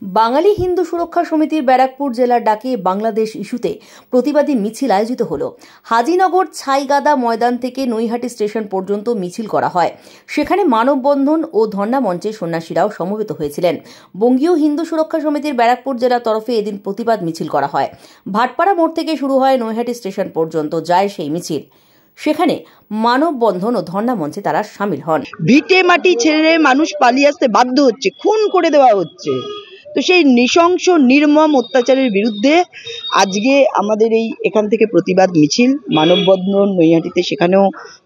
বাঙালি হিন্দু সুরক্ষা সমিতির ব্যারাকপুর জেলার ডাকে বাংলাদেশ ইস্যুতে প্রতিবাদী মিছিল আয়োজিত হলো। হাজিনগর ছাইগাদা ময়দান থেকে নৈহাটি স্টেশন পর্যন্ত মিছিল করা হয়। সেখানে মানববন্ধন ও ধর্ণা মঞ্চে সন্ন্যাসীরাও সমবেত হয়েছিলেন। বঙ্গীয় হিন্দু সুরক্ষা সমিতির ব্যারাকপুর জেলার তরফে এদিন প্রতিবাদ মিছিল করা হয়। ভাটপাড়া মোড় থেকে শুরু হয় নৈহাটি স্টেশন পর্যন্ত যায় সেই মিছিল। সেখানে মানববন্ধন ও ধর্ণা মঞ্চে তারা সামিল হন। ভিটে মাটি ছেড়ে মানুষ পালিয়ে আসতে বাধ্য হচ্ছে, খুন করে দেওয়া হচ্ছে। তো সেই নৃশংস নির্মম অত্যাচারের বিরুদ্ধে আজকে আমাদের এখান থেকে প্রতিবাদ মিছিল, মানববন্ধন নৈহাটিতে সেখানেও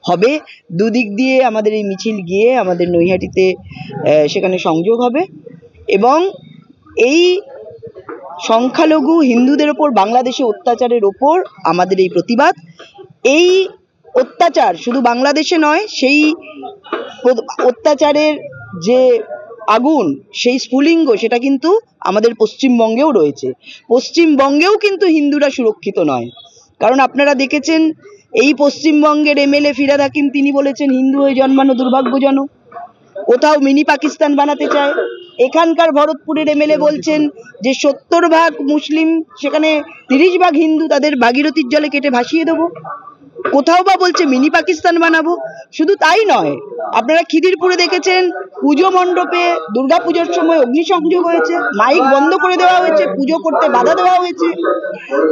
হবে। দুদিক দিয়ে আমাদের এই মিছিল গিয়ে আমাদের নৈহাটিতে সেখানে সংযোগ হবে এবং এই সংখ্যালঘু হিন্দুদের ওপর বাংলাদেশে অত্যাচারের ওপর আমাদের এই প্রতিবাদ। এই অত্যাচার শুধু বাংলাদেশে নয়, সেই অত্যাচারের যে আগুন, সেই স্ফুলিঙ্গ, সেটা কিন্তু আমাদের পশ্চিমবঙ্গেও রয়েছে। পশ্চিমবঙ্গেও কিন্তু হিন্দুরা সুরক্ষিত নয়। কারণ আপনারা দেখেছেন এই পশ্চিমবঙ্গের এমএলএ ফিরহাদ হাকিম, তিনি বলেছেন হিন্দু হয়ে জন্মানো দুর্ভাগ্যজনক, কোথাও মিনি পাকিস্তান বানাতে চায়। এখানকার ভরতপুরের এমএলএ বলছেন যে 70 ভাগ মুসলিম, সেখানে 30 ভাগ হিন্দু, তাদের ভাগীরথীর জলে কেটে ভাসিয়ে দেবো। কোথাও বা বলছে মিনি পাকিস্তান বানাবো। শুধু তাই নয়, আপনারা খিদিরপুরে দেখেছেন পুজো মণ্ডপে দুর্গাপুজোর সময় অগ্নিসংযোগ হয়েছে, মাইক বন্ধ করে দেওয়া হয়েছে, পুজো করতে বাধা দেওয়া হয়েছে।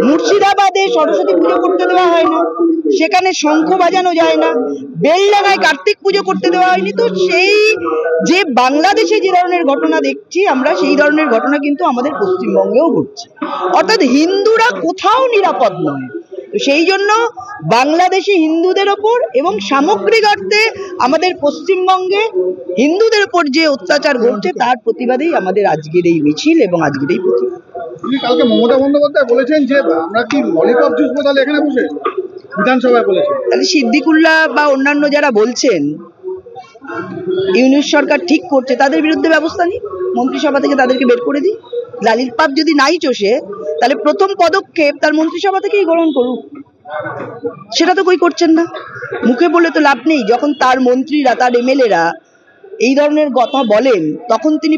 মুর্শিদাবাদে সরস্বতী পুজো করতে দেওয়া হয় না, সেখানে শঙ্খ বাজানো যায় না। বেলডাঙায় কার্তিক পুজো করতে দেওয়া হয়নি। তো সেই যে বাংলাদেশে যে ধরনের ঘটনা দেখছি আমরা, সেই ধরনের ঘটনা কিন্তু আমাদের পশ্চিমবঙ্গেও ঘটছে। অর্থাৎ হিন্দুরা কোথাও নিরাপদ নয়। তো সেই জন্য বাংলাদেশি হিন্দুদের ওপর এবং সামগ্রিক অর্থে আমাদের পশ্চিমবঙ্গে হিন্দুদের ওপর যে অত্যাচার ঘটছে, তার প্রতিবাদেই আমাদের আজকের এই মিছিল এবং আজকের এই প্রতিবাদ। কালকে মমতা বন্দ্যোপাধ্যায় বলেছেন যে আমরা কি ললিপপ জুস বোতল এখানে বসে বিধানসভায় বলেছেন। তাহলে সিদ্দিকুল্লাহ বা অন্যান্য যারা বলছেন ইউনিট সরকার ঠিক করছে, তাদের বিরুদ্ধে ব্যবস্থা নিই, মন্ত্রিসভা থেকে তাদেরকে বের করে দিই। লালিত পাপ যদি নাই চষে, তাহলে প্রথম পদক্ষেপ তার মন্ত্রিসভা থেকেই গ্রহণ করুক। সেটা তো কই করছেন না। মুখে বলে তো লাভ নেই। যখন তার মন্ত্রীরা, তার এমএলএরা এই ধরনের কথা বলেন, তখন তিনি